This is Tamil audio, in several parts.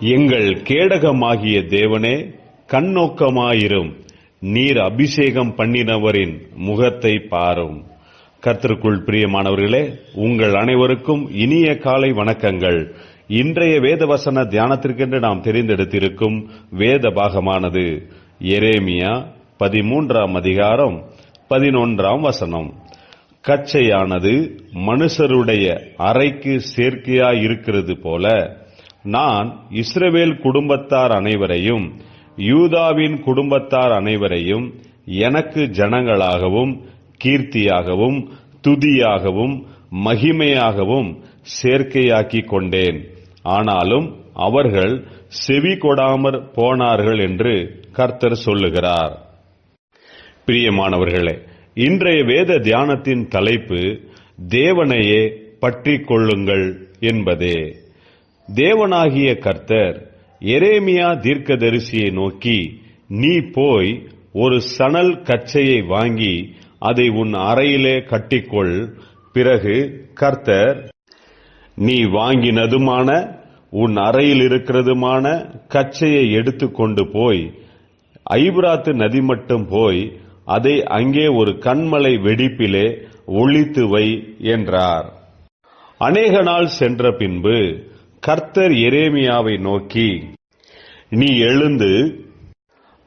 எங்கள் கேடகமாகிய தேவனே, கண்ணோக்கமாயிரும். நீர் அபிஷேகம் பண்ணினவரின் முகத்தை பாரும். கர்த்தருக்குள் பிரியமானவர்களே, உங்கள் அனைவருக்கும் இனிய காலை வணக்கங்கள். இன்றைய வேதவசன தியானத்திற்கென்று நாம் தெரிந்தெடுத்திருக்கும் வேத பாகமானது எரேமியா 13ஆம் அதிகாரம் 11ஆம் வசனம். கச்சையானது மனுஷருடைய அறைக்கு சேர்க்கையாயிருக்கிறது போல, நான் இஸ்ரவேல் குடும்பத்தார் அனைவரையும் யூதாவின் குடும்பத்தார் அனைவரையும் எனக்கு ஜனங்களாகவும் கீர்த்தியாகவும் துதியாகவும் மகிமையாகவும் சேர்க்கையாக்கிக் கொண்டேன். ஆனாலும் அவர்கள் செவி கொடாமற் போனார்கள் என்று கர்த்தர் சொல்லுகிறார். பிரியமானவர்களே, இன்றைய வேத தியானத்தின் தலைப்பு தேவனையே பற்றிக் கொள்ளுங்கள் என்பதே. தேவனாகிய கர்த்தர் எரேமியா தீர்க்கதரிசியை நோக்கி, நீ போய் ஒரு சணல் கச்சையை வாங்கி அதை உன் அறையிலே கட்டிக்கொள். பிறகு கர்த்தர், நீ வாங்கினதுமான உன் அறையில் இருக்கிறதுமான கச்சையை எடுத்துக்கொண்டு போய் ஐபிராத்து நதி மட்டும் போய் அதை அங்கே ஒரு கன்மலை வெடிப்பிலே ஒளித்து வை என்றார். அநேக நாள் சென்ற பின்பு கர்த்தர் எரேமியாவை நோக்கி, நீ எழுந்து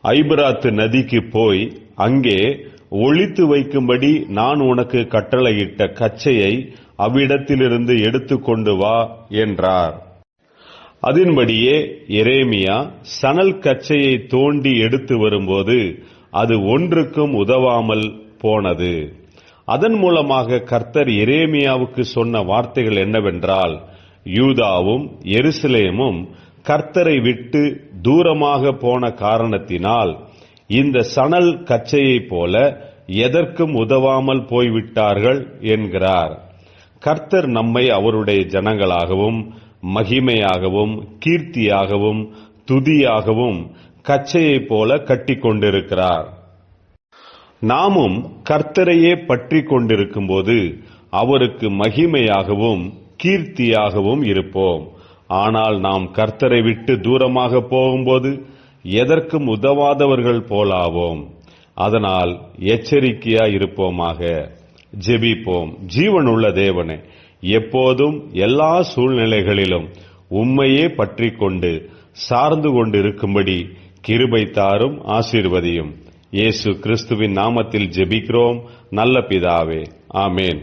ஐபிராத்து நதிக்கு போய் அங்கே ஒளித்து வைக்கும்படி நான் உனக்கு கட்டளையிட்ட கச்சையை அவ்விடத்திலிருந்து எடுத்துக்கொண்டு வா என்றார். அதன்படியே எரேமியா சணல் கச்சையை தோண்டி எடுத்து வரும்போது அது ஒன்றுக்கும் உதவாமல் போனது. அதன் மூலமாக கர்த்தர் எரேமியாவுக்கு சொன்ன வார்த்தைகள் என்னவென்றால், யூதாவும் எருசலேமும் கர்த்தரை விட்டு தூரமாக போன காரணத்தினால் இந்த சணல் கச்சையைப் போல எதற்கும் உதவாமல் போய்விட்டார்கள் என்கிறார். கர்த்தர் நம்மை அவருடைய ஜனங்களாகவும் மகிமையாகவும் கீர்த்தியாகவும் துதியாகவும் கச்சையைப் போல கட்டிக் கொண்டிருக்கிறார். நாமும் கர்த்தரையே பற்றி கொண்டிருக்கும் போது அவருக்கு மகிமையாகவும் கீர்த்தியாகவும் இருப்போம். ஆனால் நாம் கர்த்தரை விட்டு தூரமாக போகும்போது எதற்கும் உதவாதவர்கள் போலாவோம். அதனால் எச்சரிக்கையாய் இருப்போமாக. ஜெபிப்போம். ஜீவனுள்ள தேவனே, எப்போதும் எல்லா சூழ்நிலைகளிலும் உம்மையே பற்றி கொண்டு சார்ந்து கொண்டிருக்கும்படி கிருபை தாரும், ஆசீர்வதியும். இயேசு கிறிஸ்துவின் நாமத்தில் ஜெபிக்கிறோம் நல்ல பிதாவே, ஆமேன்.